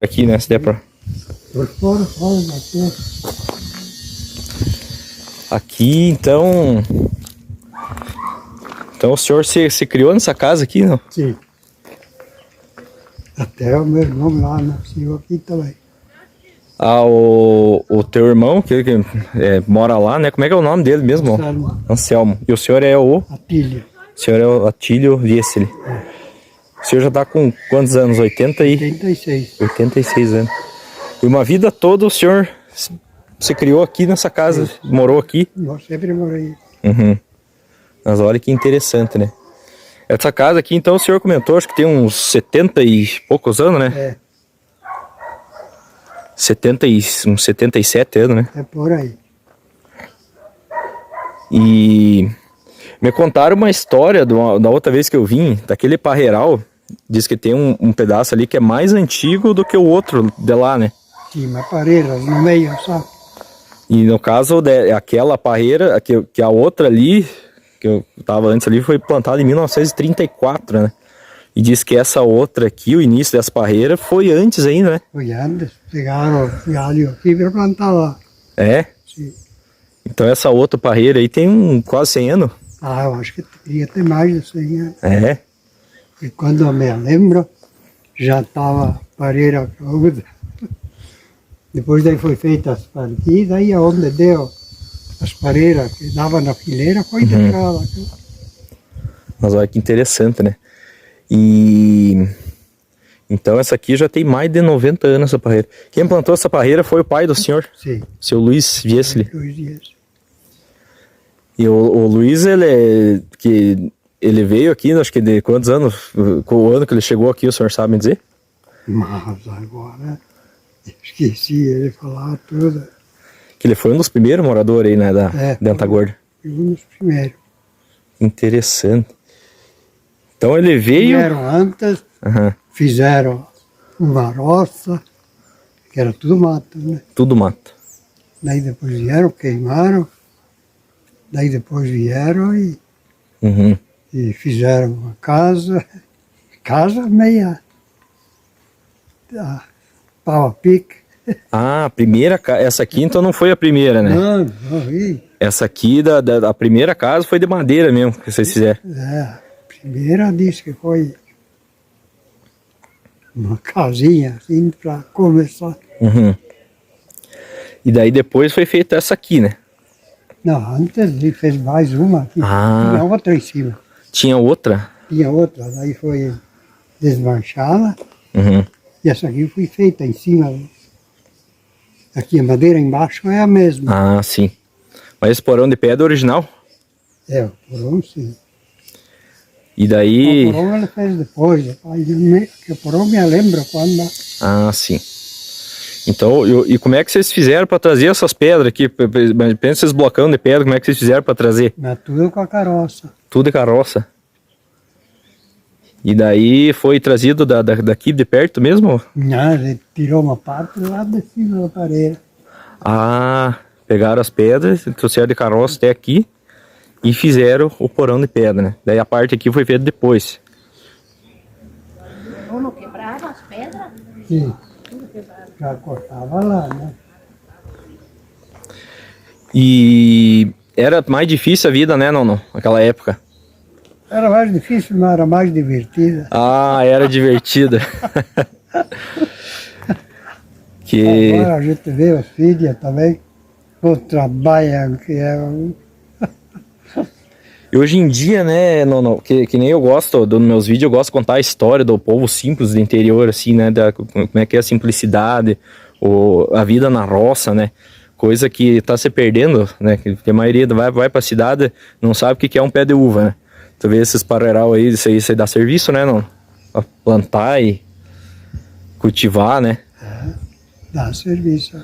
Aqui, né? Se der pra... Por fora, fora bater. Aqui, então... Então o senhor se criou nessa casa aqui, não? Sim. Até o meu irmão lá nasceu aqui também. Ah, o teu irmão, que mora lá, né? Como é que é o nome dele mesmo? Anselmo. Anselmo. E o senhor é o... Atílio. O senhor é o Atílio Vieseli. O senhor já tá com quantos anos? 86. 86 anos. E uma vida toda o senhor se criou aqui nessa casa, morou aqui? Eu sempre morei. Uhum. Mas olha que interessante, né? Essa casa aqui, então, o senhor comentou, acho que tem uns 70 e poucos anos, né? É, uns 77 anos, né? é por aí. E me contaram uma história da outra vez que eu vim, daquele parreiral. Diz que tem um pedaço ali que é mais antigo do que o outro de lá, né? Tinha uma parede no meio, sabe? E no caso, aquela parreira, que a outra ali, que eu tava antes ali, foi plantada em 1934, né? E diz que essa outra aqui, o início dessa parreira, foi antes ainda, né? Foi antes. Pegaram o galho aqui para plantar lá. É? Sim. Então essa outra parreira aí tem quase 100 anos? Ah, eu acho que teria até mais de 100 anos. É? E quando eu me lembro, já estava parede pronta. Depois daí foi feita as partidas, aí aonde deu as pareiras que dava na fileira foi deixada. Mas olha que interessante, né? E... Então essa aqui já tem mais de 90 anos, essa parreira. Quem plantou essa parreira foi o pai do senhor, Sim. seu Luiz Vieseli. 2 dias. E o Luiz, ele veio aqui, acho que de quantos anos? Com o ano que ele chegou aqui, o senhor sabe me dizer? Mas agora esqueci ele falar tudo. Que ele foi um dos primeiros moradores aí, né, de Antagorda. Foi um dos primeiros. Interessante. Então ele veio... Vieram antes, Aham, fizeram uma roça, que era tudo mato, né? tudo mato. Daí depois vieram, queimaram. Daí depois vieram Uhum. e fizeram uma casa meia pau a pique. Ah, a primeira casa... Essa aqui então não foi a primeira, né? Não, Essa aqui da primeira casa foi de madeira mesmo, que vocês fizeram. a primeira disse que foi uma casinha assim para começar. Uhum. E daí depois foi feita essa aqui, né? Não, antes ele fez mais uma aqui. Ah. Tinha outra em cima. Tinha outra? Tinha outra, daí foi desmanchada Uhum. e essa aqui foi feita em cima. Aqui a madeira embaixo é a mesma. Ah, sim. Mas esse porão de pedra é original? É, o porão sim. E O daí... porão ele fez depois. O porão me lembra quando... Ah, sim. Então, e como é que vocês fizeram para trazer essas pedras aqui? Pensa esses blocão de pedra, como é que vocês fizeram para trazer? Mas tudo com a carroça. Tudo de carroça. E daí foi trazido daqui de perto mesmo? Não, ele tirou uma parte lá de cima da parede. Ah, pegaram as pedras, trouxeram de carroça até aqui e fizeram o porão de pedra, né? Daí a parte aqui foi feita depois. Ou não quebrava as pedras? Sim. Já cortava lá, né? E era mais difícil a vida, né, não? Naquela época. Era mais difícil, mas era mais divertida. Ah, era divertida. Que... Agora a gente vê os filhos também, o trabalho que é... E hoje em dia, né, que nem eu gosto, nos meus vídeos, eu gosto de contar a história do povo simples do interior, assim, né, como é que é a simplicidade, a vida na roça, né, coisa que tá se perdendo, né, que a maioria vai pra cidade, não sabe o que é um pé de uva, né. Tu vê esses parreiral aí, isso aí dá serviço, né, não? Pra plantar e cultivar, né. Dá serviço.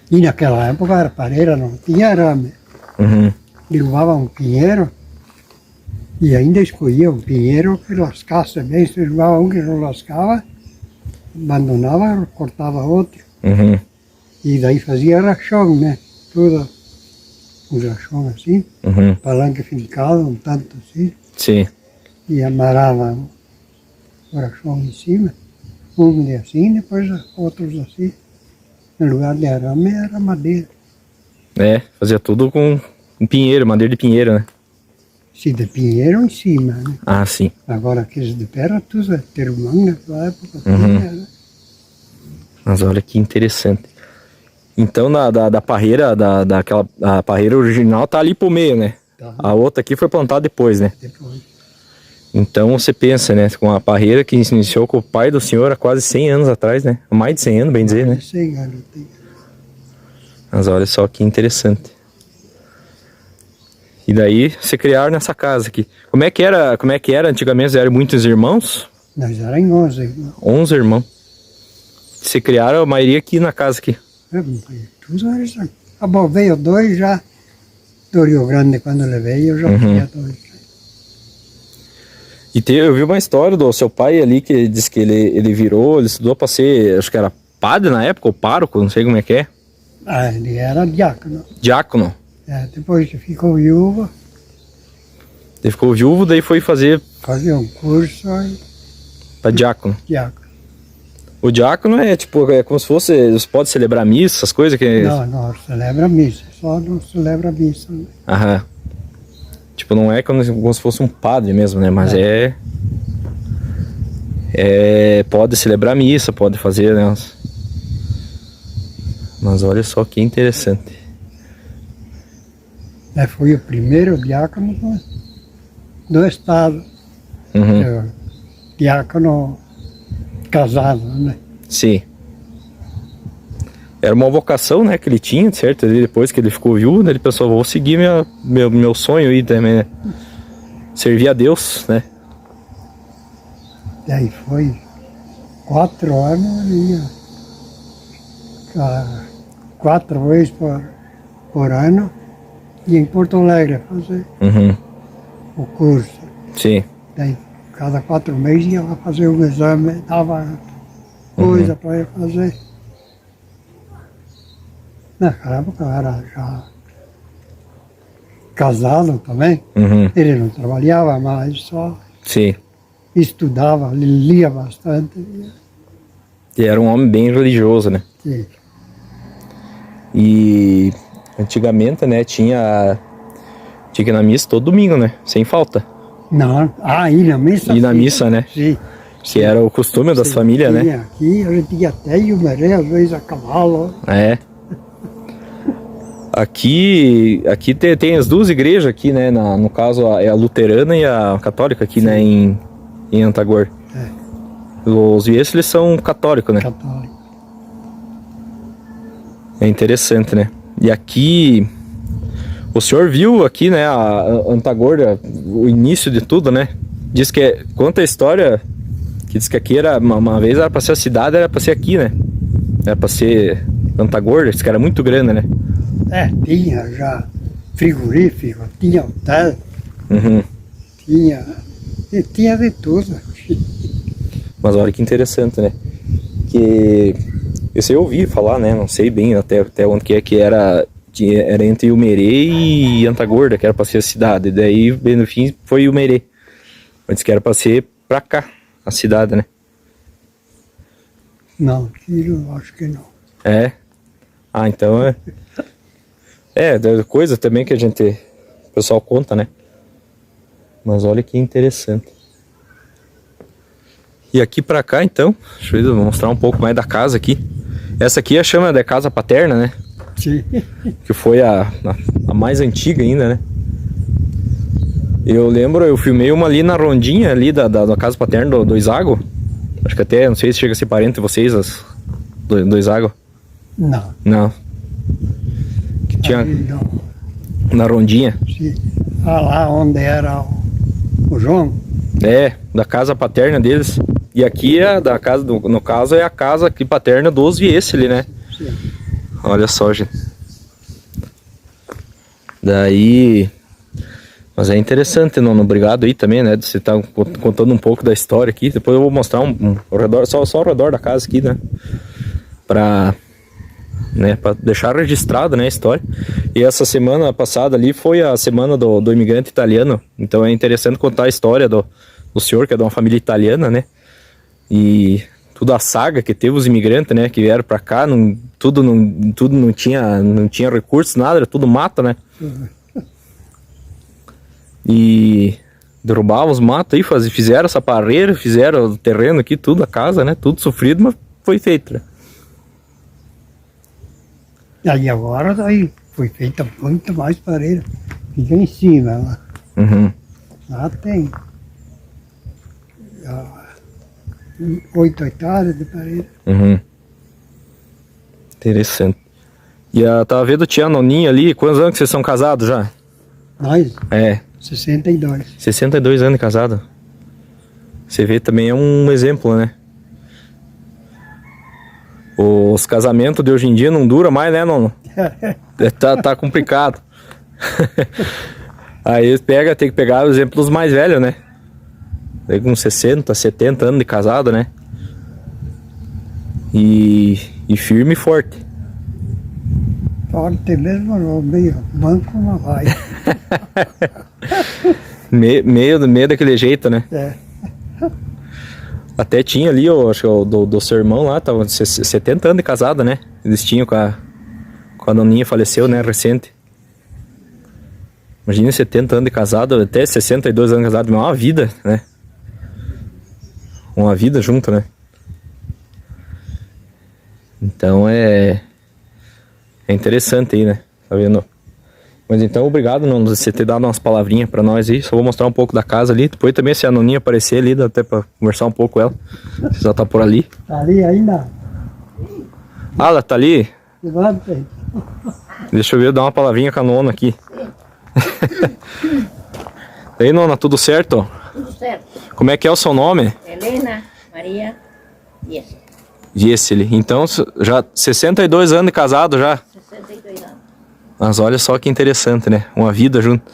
E naquela época a pareira não tinha arame. Uhum. Derrubava um pinheiro e ainda escolhia um pinheiro que lascasse bem. Se derrubava um que não lascava, abandonava, cortava outro. Uhum. E daí fazia rachão, né? Tudo um rachão assim, Uhum. palanque fincado, um tanto assim, Sim. e amarrava o rachão em cima. Um de assim, depois outros assim. No lugar de arame era madeira. É, fazia tudo com pinheiro, madeira de pinheiro, né? Se de pinheiro em cima, né? Ah, sim. Agora aqueles de pedra, tudo é terumão naquela época. Uhum. Tinha, né? Mas olha que interessante. Então da parreira, daquela a parreira original tá ali pro meio, né? Tá. A outra aqui foi plantada depois, né? Depois. Então você pensa, né? Com a parreira que se iniciou com o pai do senhor há quase 100 anos atrás, né? Há mais de 100 anos, bem dizer, né? 100 anos tem. Mas olha só que interessante. E daí se criaram nessa casa aqui. Como é que era antigamente? Eram muitos irmãos? Nós éramos 11 irmãos. 11 irmãos. Se criaram a maioria aqui na casa aqui. Tudo era isso. Ah, bom, veio dois já do Rio Grande, quando ele veio, eu já Uhum. tinha dois. E eu vi uma história do seu pai ali que disse que ele virou, ele estudou para ser, acho que era padre na época, ou pároco, não sei como é que é. Ah, ele era diácono. Diácono. É, depois que ficou viúvo, Ele ficou viúvo, daí foi fazer fazia um curso e para diácono. diácono. O diácono é tipo, é como se fosse, você pode celebrar missa, essas coisas que... Não, celebra a missa, só não celebra a missa. Né? Aham. Tipo, não é como se fosse um padre mesmo, né? Mas pode celebrar missa, pode fazer, né? Mas olha só que interessante. Fui o primeiro diácono do estado. Uhum. Diácono casado, né? Sim. Era uma vocação, né, que ele tinha, certo? E depois que ele ficou viúvo, ele pensou, vou seguir meu sonho aí também, né? Servir a Deus, né? E aí foi 4 anos, ia 4 vezes por ano, ia em Porto Alegre fazer Uhum. o curso. Sim. Daí, cada 4 meses ia lá fazer um exame, dava coisa para ir fazer. Naquela época eu era já casado também. Uhum. Ele não trabalhava mais, só Sim. estudava, lia bastante. E era um homem bem religioso, né? E, E antigamente, né, tinha que ir na missa todo domingo, né? Sem falta. não, ir na missa. Ir na sim. missa, né? Sim. Que era o costume das Sim, famílias, né? tinha aqui, a gente ia até Iumerê, às vezes a cavalo. É. Aqui tem as duas igrejas aqui, né? No caso, é a luterana e a católica aqui, né? Em Antagor. Os Vies, eles são católicos, né? Católico. É interessante, né? E aqui, o senhor viu aqui, né? A Antagor, o início de tudo, né? Diz que, conta a história, que diz que aqui era, uma vez era pra ser a cidade, era pra ser aqui, né? Era pra ser Antagor, diz que era muito grande, né? Tinha já frigorífico, tinha hotel, Uhum. tinha de tudo. Mas olha que interessante, né? Que eu ouvi falar, né? Não sei bem até onde que era entre Iumerê e Antagorda, que era pra ser a cidade. E daí, bem no fim, foi Iumerê. Mas disse que era pra ser pra cá, a cidade, né? Não, aquilo eu acho que não. É. Ah, então é. Coisa também que o pessoal conta, né? Mas olha que interessante. E aqui pra cá, então, deixa eu mostrar um pouco mais da casa aqui. Essa aqui a chama de casa paterna, né? Sim. Que foi a mais antiga ainda, né? Eu lembro, eu filmei uma ali na rondinha ali da casa paterna do Isago. Acho que até, não sei se chega a ser parente de vocês, do Isago. Não. Não. Que tinha Aí não. na rondinha. Sim. Lá onde era o João, É, da casa paterna deles. E aqui é da casa, no caso, é a casa aqui paterna dos Vieseli, né? sim. Olha só, gente. Daí... Mas é interessante, Nono. Obrigado aí também, né? De você estar contando um pouco da história aqui. Depois eu vou mostrar ao redor, só ao redor da casa aqui, né? Pra deixar registrado, né, a história. E essa semana passada ali foi a semana do imigrante italiano. Então é interessante contar a história do senhor, que é de uma família italiana, né? E Tudo a saga que teve os imigrantes, né? Que vieram pra cá, tudo não tinha recursos, nada, era tudo mata, né? E derrubavam os matos aí, fizeram essa parreira, fizeram o terreno aqui, tudo, a casa, né? Tudo sofrido, mas foi feito, né? Aí agora daí foi feita muito mais parede. Fica em cima lá. Uhum. Lá tem 8 hectares de parede. Uhum. Interessante. E tava vendo o tia Noninha ali, quantos anos que vocês são casados já? Nós, É, 62. 62 anos de casado. Você vê também é um exemplo, né? Os casamentos de hoje em dia não duram mais, né, Nono? Tá complicado. Aí eles tem que pegar o exemplo dos mais velhos, né? Aí com 60, 70 anos de casado, né? E firme e forte. Forte mesmo, não, meio banco não vai. meio daquele jeito, né? É. Até tinha ali, acho que do seu irmão lá, tava 70 anos de casado, né? Eles tinham com a Noninha, faleceu, né? Recente. Imagina 70 anos de casado, até 62 anos de casado, mas é uma vida, né? Uma vida junto, né? Então é interessante aí, né? Tá vendo? Mas então, obrigado, Nono, você ter dado umas palavrinhas pra nós aí. Só vou mostrar um pouco da casa ali. Depois também, se a Noninha aparecer ali, dá até pra conversar um pouco com ela. Você já tá por ali. Tá ali ainda? Ah, ela tá ali? Levanta aí. Deixa eu ver, dar uma palavrinha com a Nona aqui. E aí, Nona, tudo certo? Tudo certo. Como é que é o seu nome? Helena Maria Dias. Gessele. Então, já 62 anos de casado já. 62 anos. Mas olha só que interessante, né? Uma vida junto.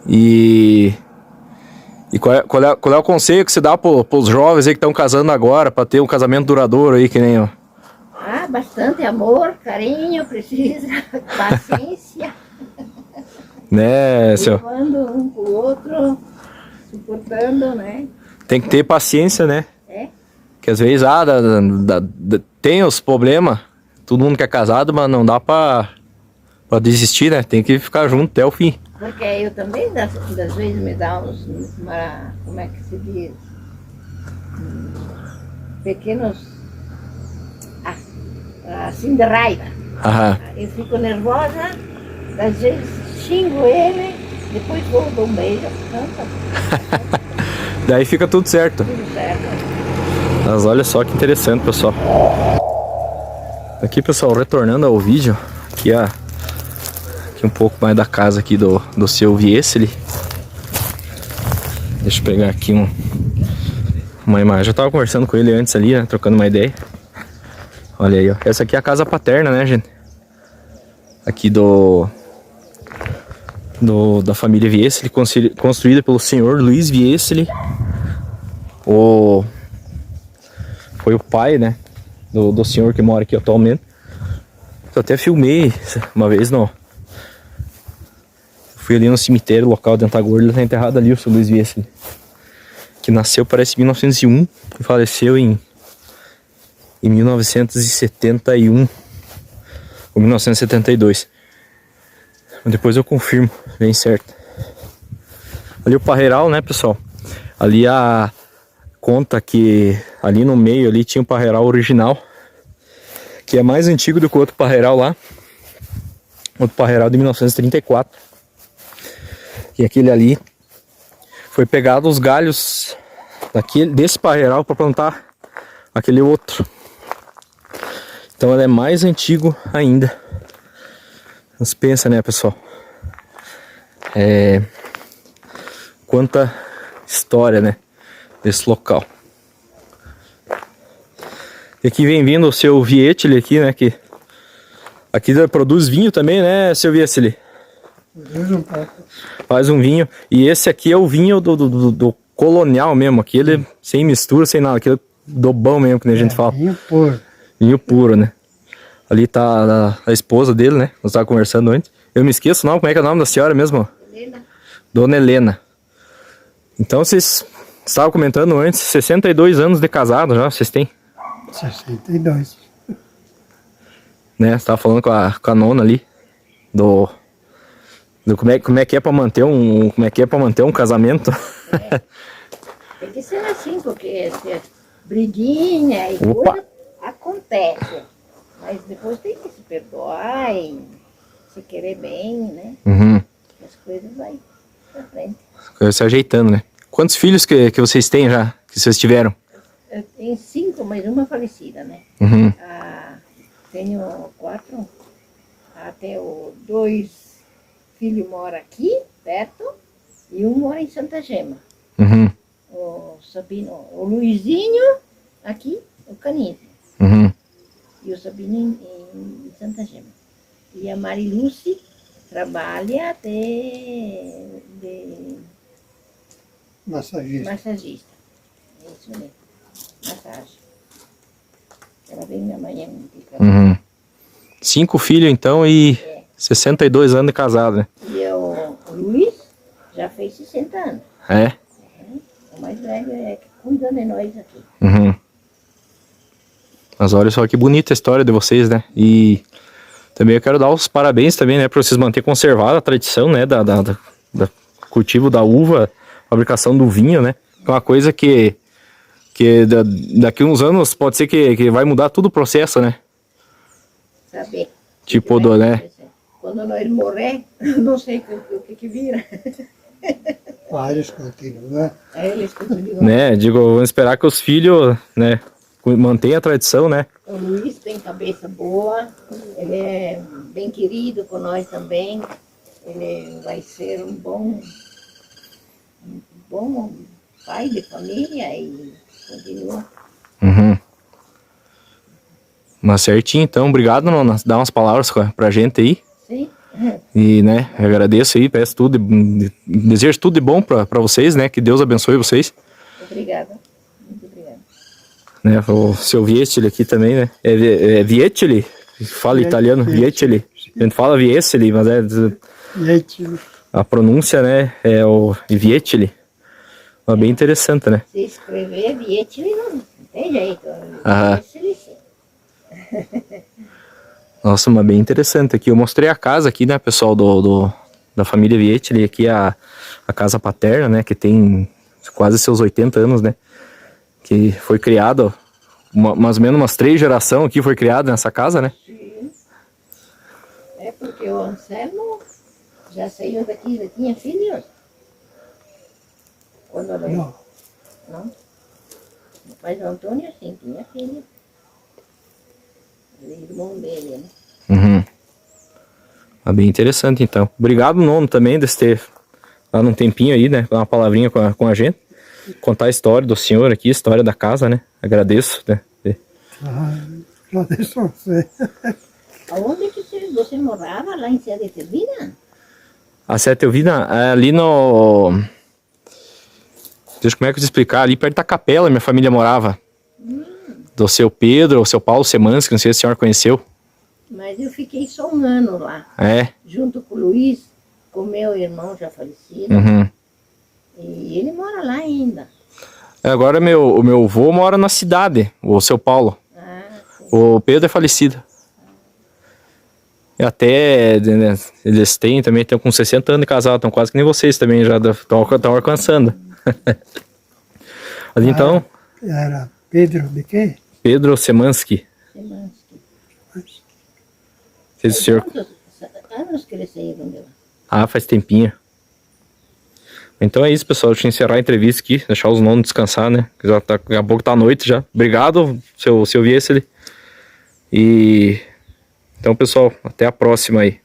E qual é o conselho que você dá pros jovens aí que estão casando agora, pra ter um casamento duradouro aí, que nem ó? Ah, bastante amor, carinho, precisa, paciência. Né, seu? Levando um pro outro, suportando, né? Tem que ter paciência, né? É. Que às vezes, tem os problemas, todo mundo que é casado, mas não dá pra desistir, né? Tem que ficar junto até o fim. Porque eu também, das vezes, me dá como é que se diz? Pequenos, assim, de raiva. Aham. Eu fico nervosa, às vezes xingo ele, depois dou um beijo, canta, Daí fica tudo certo. tudo certo. Mas olha só que interessante, pessoal. Aqui, pessoal, retornando ao vídeo, aqui um pouco mais da casa aqui do seu Vieseli. Deixa eu pegar aqui uma imagem. Eu tava conversando com ele antes ali, né, trocando uma ideia. Olha aí, ó. Essa aqui é a casa paterna, né, gente? Aqui da família Vieseli, construída pelo senhor Luiz Vieseli. Foi o pai, né, do senhor que mora aqui atualmente. Eu até filmei uma vez, não. Fui ali no cemitério local de Antagorda, ele tá enterrado ali, o seu Luiz Vieseli. Que nasceu, parece, em 1901 e faleceu em 1971 ou 1972. Mas depois eu confirmo, bem certo. Ali o parreiral, né, pessoal? Ali conta que ali no meio ali tinha o parreiral original, que é mais antigo do que o outro parreiral lá. Outro parreiral de 1934. E aquele ali foi pegado os galhos desse parreiral para plantar aquele outro. Então ele é mais antigo ainda. Mas pensa, né, pessoal? Quanta história, né, desse local. E aqui vem vindo o seu Vieseli aqui, né, que aqui produz vinho também, né, seu Vieseli? Faz um vinho. E esse aqui é o vinho do colonial mesmo. Aquele sem mistura, sem nada. Aquele do bom mesmo, que nem a gente fala. Vinho puro. Vinho puro, né? Ali tá a esposa dele, né? Nós estávamos conversando antes. Eu me esqueço o nome. Como é que é o nome da senhora mesmo? Helena. Dona Helena. Então vocês Você estava comentando antes, 62 anos de casado já, vocês têm? 62. Né? Você estava falando com a nona ali, do como é que é para manter um casamento. Tem que ser assim, porque se briguinha e Opa. coisa acontece. Mas depois tem que se perdoar e se querer bem, né? Uhum. As coisas vai pra frente. Se ajeitando, né? Quantos filhos que vocês têm já, que vocês tiveram? Eu tenho 5, mas uma falecida, né? Uhum. Tenho 4, até 2 filhos moram aqui, perto, e um mora em Santa Gema. Uhum. O Sabino, o Luizinho, aqui, o Canito. Uhum. E o Sabino em Santa Gema. E a Mariluce trabalha de Massagista. massagista. É isso mesmo. Massagem. Ela vem amanhã. Uhum. 5 filhos então e 62 anos de casado, né? E o Luiz já fez 60 anos. É? O mais velho é que cuida de nós aqui. Uhum. Mas olha só que bonita a história de vocês, né? E também eu quero dar os parabéns também, né? Pra vocês manter conservada a tradição, né? Da cultivo da uva, fabricação do vinho, né? É uma coisa que daqui uns anos pode ser que vai mudar todo o processo, né? Saber. Tipo, O que vai né? acontecer. Quando nós morrer, não sei o que vira. Vários continuam. Aí eles continuam. Né? Digo, vamos esperar que os filhos, né? Mantenham a tradição, né? O Luiz tem cabeça boa, ele é bem querido com nós também. Ele vai ser um bom pai de família e continua. Uhum. Mas certinho, então. Obrigado, Nona. Dá umas palavras pra gente aí. Sim? E, né, eu agradeço aí, peço tudo, desejo tudo de bom pra vocês, né? Que Deus abençoe vocês. Obrigada. Muito obrigada. Né, o seu Vietili aqui também, né? É Vietili? Fala italiano, Vietili. A gente fala Vietili, mas a pronúncia, né, é o Vietili. Mas bem interessante, né? Se escrever Vietili não tem jeito. Aham. Vietili, sim. Nossa, mas bem interessante aqui. Eu mostrei a casa aqui, né, pessoal, da família Vietili, aqui a casa paterna, né, que tem quase seus 80 anos, né? Que foi criado, mais ou menos umas 3 gerações aqui foi criado nessa casa, né? Sim. É porque o Anselmo já saiu daqui, já tinha filhos. Quando ele... Não. Não? Mas o Antônio, sim, tinha filho. Ele é irmão dele, né? Uhum. Ah, bem interessante, então. Obrigado, Nono, também, de ter dado um tempinho aí, né? Dar uma palavrinha com a gente. Contar a história do senhor aqui, a história da casa, né? Agradeço, né? Agradeço a você. Aonde que você morava? Lá em Sede Tervina? A Sete Elvina, ali no... Deixa como é que eu te explicar. Ali perto da capela, minha família morava. Do seu Pedro, o seu Paulo Semansky, não sei se a senhora conheceu. Mas eu fiquei só um ano lá. É? Junto com o Luiz, com meu irmão já falecido. Uhum. E ele mora lá ainda. Agora o meu avô mora na cidade, o seu Paulo. Ah, sim. O Pedro é falecido. E até, né, eles também estão com 60 anos de casado, estão quase que nem vocês também, já estão alcançando. Mas então, Era Pedro de quê? Pedro Semansky. Semansky. O senhor... Quantos anos que eles saíram de lá? Ah, faz tempinho. Então é isso, pessoal. Deixa eu encerrar a entrevista aqui, deixar os nomes descansar, né? Já tá, daqui a pouco tá à noite já. Obrigado, seu Vietili. E então, pessoal, até a próxima aí.